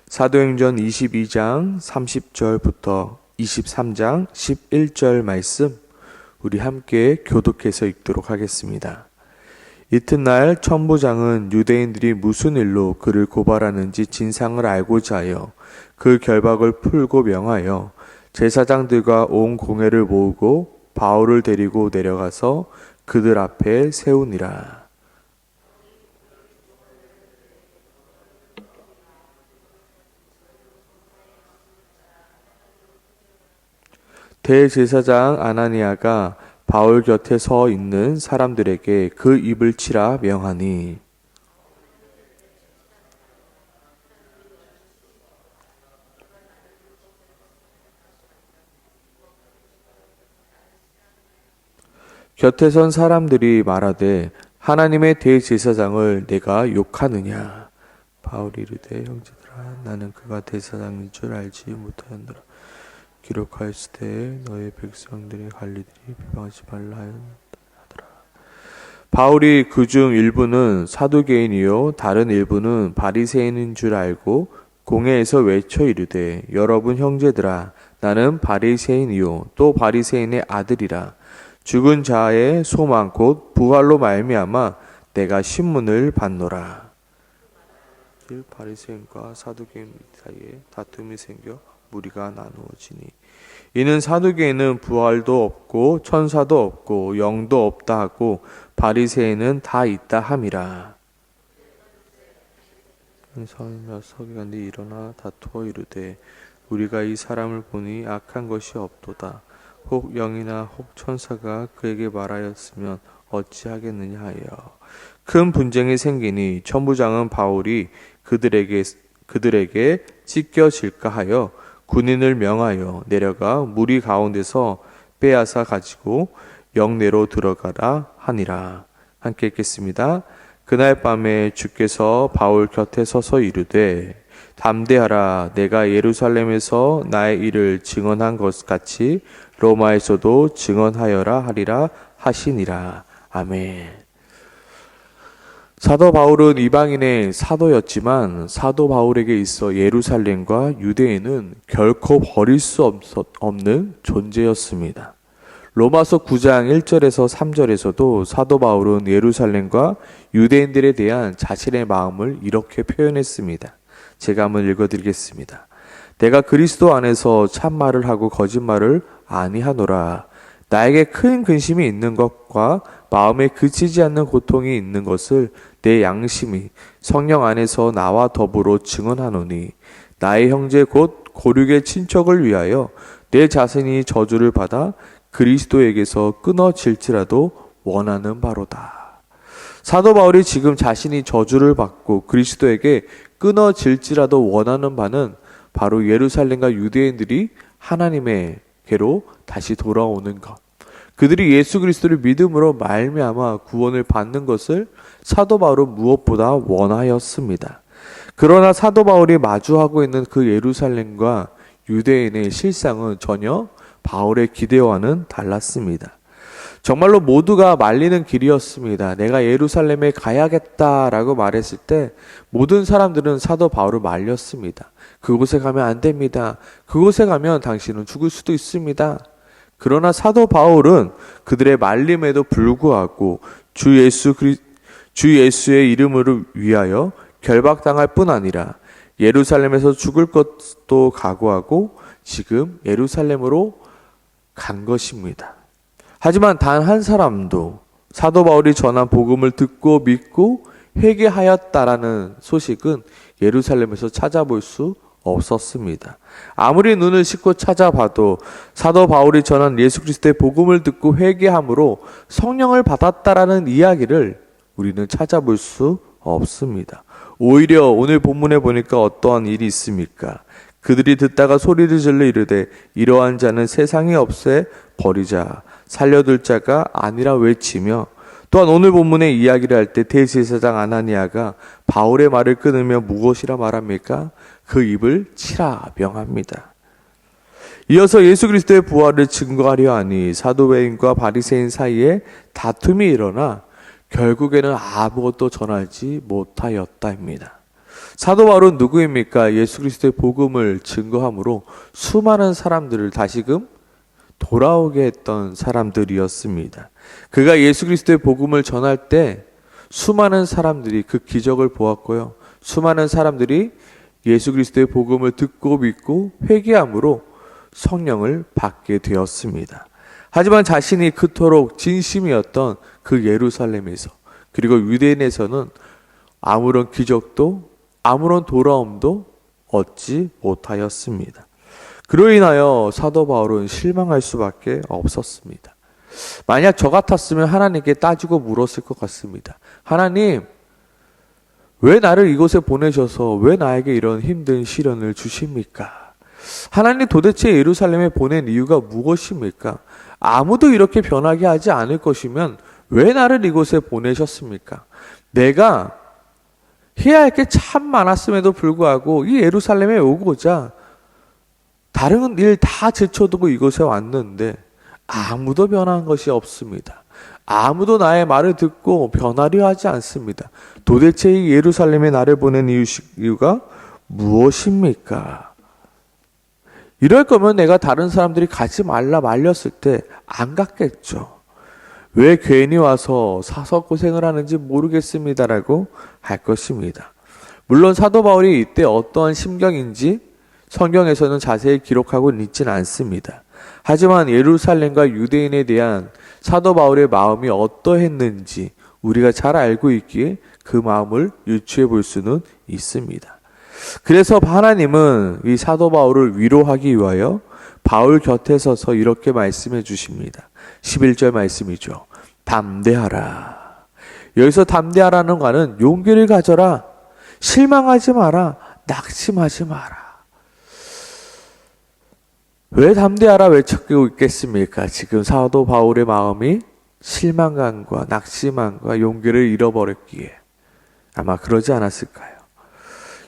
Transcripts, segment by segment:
사도행전 22장 30절부터 23장 11절 말씀 우리 함께 교독해서 읽도록 하겠습니다. 이튿날 천부장은 유대인들이 무슨 일로 그를 고발하는지 진상을 알고자 하여 그 결박을 풀고 명하여 제사장들과 온 공회를 모으고 바울을 데리고 내려가서 그들 앞에 세우니라. 대제사장 아나니아가 바울 곁에 서 있는 사람들에게 그 입을 치라 명하니 곁에 선 사람들이 말하되 하나님의 대제사장을 내가 욕하느냐. 바울이 이르되 형제들아 나는 그가 대제사장인 줄 알지 못하였노라. 기록하였을 때 너의 백성들의 관리들이 비방하지 말라 하더라. 바울이 그중 일부는 사두개인이요 다른 일부는 바리새인인 줄 알고 공회에서 외쳐 이르되 여러분 형제들아 나는 바리새인이요 또 바리새인의 아들이라. 죽은 자의 소망 곧 부활로 말미암아 내가 신문을 받노라. 바리새인과 사두개인 사이에 다툼이 생겨 무리가 나누어지니 이는 사두개인은 부활도 없고 천사도 없고 영도 없다 하고 바리새인은 다 있다 함이라. 서기관들이 서기관들이 일어나 다투어 이르되 우리가 이 사람을 보니 악한 것이 없도다. 혹 영이나 혹 천사가 그에게 말하였으면 어찌하겠느냐 하여 큰 분쟁이 생기니 천부장은 바울이 그들에게 찢겨질까 하여 군인을 명하여 내려가 무리 가운데서 빼앗아 가지고 영내로 들어가라 하니라. 함께 읽겠습니다. 그날 밤에 주께서 바울 곁에 서서 이르되 담대하라. 내가 예루살렘에서 나의 일을 증언한 것 같이 로마에서도 증언하여라 하리라 하시니라. 아멘. 사도 바울은 이방인의 사도였지만 사도 바울에게 있어 예루살렘과 유대인은 결코 버릴 수 없는 존재였습니다. 로마서 9장 1절에서 3절에서도 사도 바울은 예루살렘과 유대인들에 대한 자신의 마음을 이렇게 표현했습니다. 제가 한번 읽어드리겠습니다. 내가 그리스도 안에서 참말을 하고 거짓말을 아니하노라. 나에게 큰 근심이 있는 것과 마음에 그치지 않는 고통이 있는 것을 내 양심이 성령 안에서 나와 더불어 증언하노니 나의 형제 곧 고륙의 친척을 위하여 내 자신이 저주를 받아 그리스도에게서 끊어질지라도 원하는 바로다. 사도 바울이 지금 자신이 저주를 받고 그리스도에게 끊어질지라도 원하는 바는 바로 예루살렘과 유대인들이 하나님에게로 다시 돌아오는 것. 그들이 예수 그리스도를 믿음으로 말미암아 구원을 받는 것을 사도 바울은 무엇보다 원하였습니다. 그러나 사도 바울이 마주하고 있는 그 예루살렘과 유대인의 실상은 전혀 바울의 기대와는 달랐습니다. 정말로 모두가 말리는 길이었습니다. 내가 예루살렘에 가야겠다라고 말했을 때 모든 사람들은 사도 바울을 말렸습니다. 그곳에 가면 안 됩니다. 그곳에 가면 당신은 죽을 수도 있습니다. 그러나 사도 바울은 그들의 말림에도 불구하고 주 예수의 이름을 위하여 결박당할 뿐 아니라 예루살렘에서 죽을 것도 각오하고 지금 예루살렘으로 간 것입니다. 하지만 단 한 사람도 사도 바울이 전한 복음을 듣고 믿고 회개하였다라는 소식은 예루살렘에서 찾아볼 수 없었습니다. 아무리 눈을 씻고 찾아봐도 사도 바울이 전한 예수 그리스도의 복음을 듣고 회개함으로 성령을 받았다라는 이야기를 우리는 찾아볼 수 없습니다. 오히려 오늘 본문에 보니까 어떠한 일이 있습니까? 그들이 듣다가 소리를 질러 이르되 이러한 자는 세상에 없애 버리자 살려둘 자가 아니라 외치며 또한 오늘 본문의 이야기를 할 때 대제사장 아나니아가 바울의 말을 끊으며 무엇이라 말합니까? 그 입을 치라 명합니다. 이어서 예수 그리스도의 부활을 증거하려 하니 사도배인과 바리새인 사이에 다툼이 일어나 결국에는 아무것도 전하지 못하였다입니다. 사도 바울은 누구입니까? 예수 그리스도의 복음을 증거함으로 수많은 사람들을 다시금 돌아오게 했던 사람들이었습니다. 그가 예수 그리스도의 복음을 전할 때 수많은 사람들이 그 기적을 보았고요. 수많은 사람들이 예수 그리스도의 복음을 듣고 믿고 회개함으로 성령을 받게 되었습니다. 하지만 자신이 그토록 진심이었던 그 예루살렘에서 그리고 유대인에서는 아무런 기적도 아무런 돌아옴도 얻지 못하였습니다. 그로 인하여 사도 바울은 실망할 수밖에 없었습니다. 만약 저 같았으면 하나님께 따지고 물었을 것 같습니다. 하나님, 왜 나를 이곳에 보내셔서 왜 나에게 이런 힘든 시련을 주십니까? 하나님 도대체 예루살렘에 보낸 이유가 무엇입니까? 아무도 이렇게 변하게 하지 않을 것이면 왜 나를 이곳에 보내셨습니까? 내가 해야 할 게 참 많았음에도 불구하고 이 예루살렘에 오고자 다른 일 다 제쳐두고 이곳에 왔는데 아무도 변한 것이 없습니다. 아무도 나의 말을 듣고 변하려 하지 않습니다. 도대체 이 예루살렘에 나를 보낸 이유가 무엇입니까? 이럴 거면 내가 다른 사람들이 가지 말라 말렸을 때 안 갔겠죠. 왜 괜히 와서 사서 고생을 하는지 모르겠습니다라고 할 것입니다. 물론 사도 바울이 이때 어떠한 심경인지 성경에서는 자세히 기록하고는 있지는 않습니다. 하지만 예루살렘과 유대인에 대한 사도 바울의 마음이 어떠했는지 우리가 잘 알고 있기에 그 마음을 유추해 볼 수는 있습니다. 그래서 하나님은 이 사도 바울을 위로하기 위하여 바울 곁에 서서 이렇게 말씀해 주십니다. 11절 말씀이죠. 담대하라. 여기서 담대하라는 거는 용기를 가져라. 실망하지 마라. 낙심하지 마라. 왜 담대하라 외치고 있겠습니까? 지금 사도 바울의 마음이 실망감과 낙심함과 용기를 잃어버렸기에 아마 그러지 않았을까요?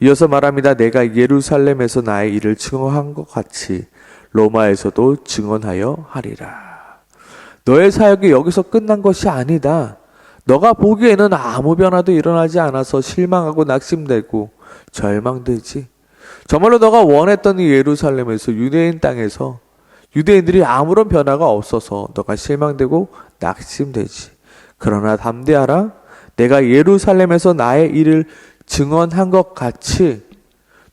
이어서 말합니다. 내가 예루살렘에서 나의 일을 증언한 것 같이 로마에서도 증언하여 하리라. 너의 사역이 여기서 끝난 것이 아니다. 너가 보기에는 아무 변화도 일어나지 않아서 실망하고 낙심되고 절망되지. 정말로 너가 원했던 이 예루살렘에서 유대인 땅에서 유대인들이 아무런 변화가 없어서 너가 실망되고 낙심되지. 그러나 담대하라. 내가 예루살렘에서 나의 일을 증언한 것 같이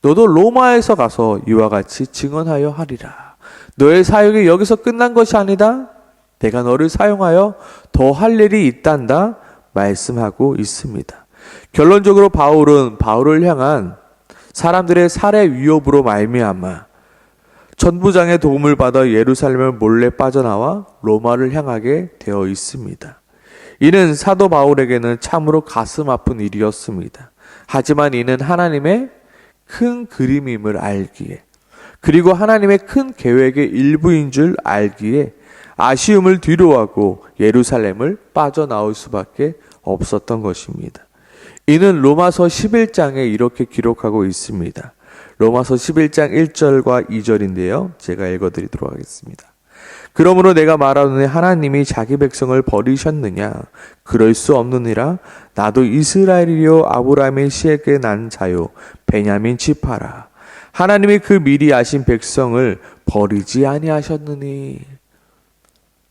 너도 로마에서 가서 이와 같이 증언하여 하리라. 너의 사역이 여기서 끝난 것이 아니다. 내가 너를 사용하여 더 할 일이 있단다 말씀하고 있습니다. 결론적으로 바울은 바울을 향한 사람들의 살해 위협으로 말미암아 천부장의 도움을 받아 예루살렘을 몰래 빠져나와 로마를 향하게 되어 있습니다. 이는 사도 바울에게는 참으로 가슴 아픈 일이었습니다. 하지만 이는 하나님의 큰 그림임을 알기에 그리고 하나님의 큰 계획의 일부인 줄 알기에 아쉬움을 뒤로하고 예루살렘을 빠져나올 수밖에 없었던 것입니다. 이는 로마서 11장에 이렇게 기록하고 있습니다. 로마서 11장 1절과 2절인데요. 제가 읽어드리도록 하겠습니다. 그러므로 내가 말하노니 하나님이 자기 백성을 버리셨느냐? 그럴 수 없느니라. 나도 이스라엘이요 아브라함의 씨에게 난 자요 베냐민 지파라. 하나님이 그 미리 아신 백성을 버리지 아니하셨느니.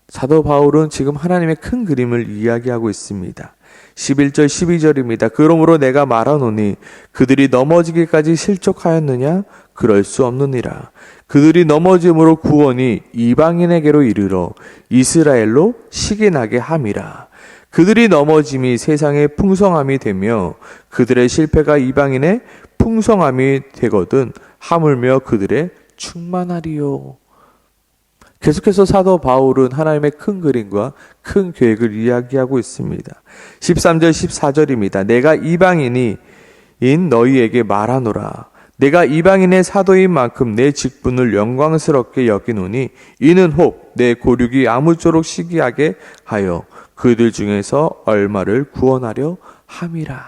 사도 바울은 지금 하나님의 큰 그림을 이야기하고 있습니다. 11절 12절입니다. 그러므로 내가 말하노니 그들이 넘어지기까지 실족하였느냐? 그럴 수 없느니라. 그들이 넘어짐으로 구원이 이방인에게로 이르러 이스라엘로 시기 나게 함이라. 그들이 넘어짐이 세상의 풍성함이 되며 그들의 실패가 이방인의 풍성함이 되거든 하물며 그들의 충만하리요. 계속해서 사도 바울은 하나님의 큰 그림과 큰 계획을 이야기하고 있습니다. 13절 14절입니다. 내가 이방인인 너희에게 말하노라. 내가 이방인의 사도인 만큼 내 직분을 영광스럽게 여기노니 이는 혹 내 고륙이 아무쪼록 시기하게 하여 그들 중에서 얼마를 구원하려 함이라.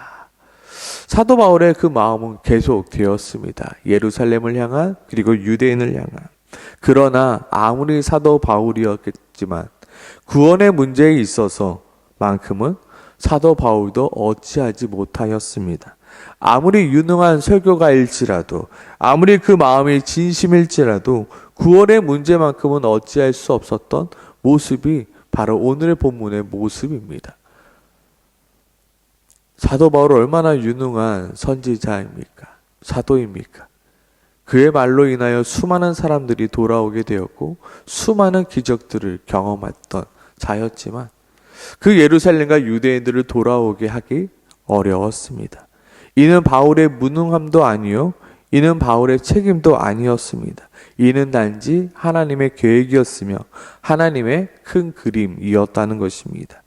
사도 바울의 그 마음은 계속 되었습니다. 예루살렘을 향한 그리고 유대인을 향한. 그러나 아무리 사도 바울이었겠지만 구원의 문제에 있어서 만큼은 사도 바울도 어찌하지 못하였습니다. 아무리 유능한 설교가일지라도, 아무리 그 마음이 진심일지라도 구원의 문제만큼은 어찌할 수 없었던 모습이 바로 오늘의 본문의 모습입니다. 사도 바울 얼마나 유능한 선지자입니까? 사도입니까? 그의 말로 인하여 수많은 사람들이 돌아오게 되었고 수많은 기적들을 경험했던 자였지만 그 예루살렘과 유대인들을 돌아오게 하기 어려웠습니다. 이는 바울의 무능함도 아니요, 이는 바울의 책임도 아니었습니다. 이는 단지 하나님의 계획이었으며 하나님의 큰 그림이었다는 것입니다.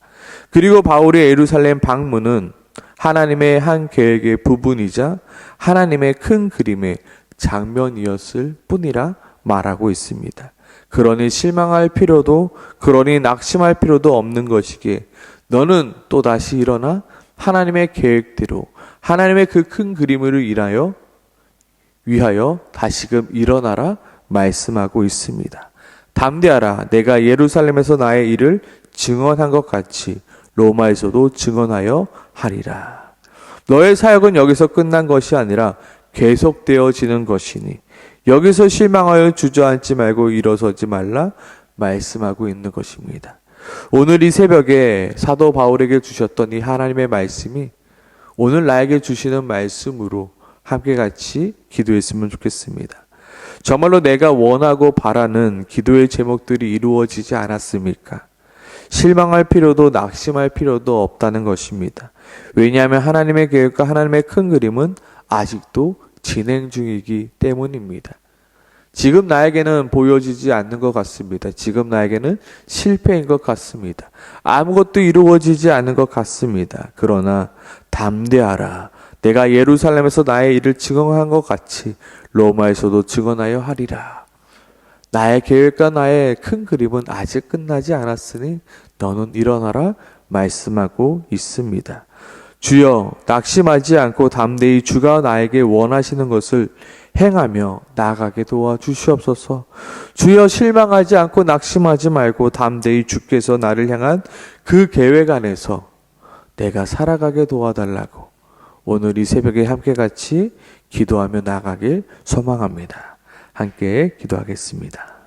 그리고 바울의 예루살렘 방문은 하나님의 한 계획의 부분이자 하나님의 큰 그림의 장면이었을 뿐이라 말하고 있습니다. 그러니 실망할 필요도, 그러니 낙심할 필요도 없는 것이기에 너는 또다시 일어나 하나님의 계획대로 하나님의 그 큰 그림을 위하여 다시금 일어나라 말씀하고 있습니다. 담대하라. 내가 예루살렘에서 나의 일을 증언한 것 같이 로마에서도 증언하여 하리라. 너의 사역은 여기서 끝난 것이 아니라 계속되어지는 것이니 여기서 실망하여 주저앉지 말고 일어서지 말라 말씀하고 있는 것입니다. 오늘 이 새벽에 사도 바울에게 주셨던 이 하나님의 말씀이 오늘 나에게 주시는 말씀으로 함께 같이 기도했으면 좋겠습니다. 정말로 내가 원하고 바라는 기도의 제목들이 이루어지지 않았습니까? 실망할 필요도 낙심할 필요도 없다는 것입니다. 왜냐하면 하나님의 계획과 하나님의 큰 그림은 아직도 진행 중이기 때문입니다. 지금 나에게는 보여지지 않는 것 같습니다. 지금 나에게는 실패인 것 같습니다. 아무것도 이루어지지 않는 것 같습니다. 그러나 담대하라. 내가 예루살렘에서 나의 일을 증언한 것 같이 로마에서도 증언하여 하리라. 나의 계획과 나의 큰 그림은 아직 끝나지 않았으니 너는 일어나라 말씀하고 있습니다. 주여, 낙심하지 않고 담대히 주가 나에게 원하시는 것을 행하며 나아가게 도와주시옵소서. 주여, 실망하지 않고 낙심하지 말고 담대히 주께서 나를 향한 그 계획 안에서 내가 살아가게 도와달라고 오늘 이 새벽에 함께 같이 기도하며 나아가길 소망합니다. 함께 기도하겠습니다.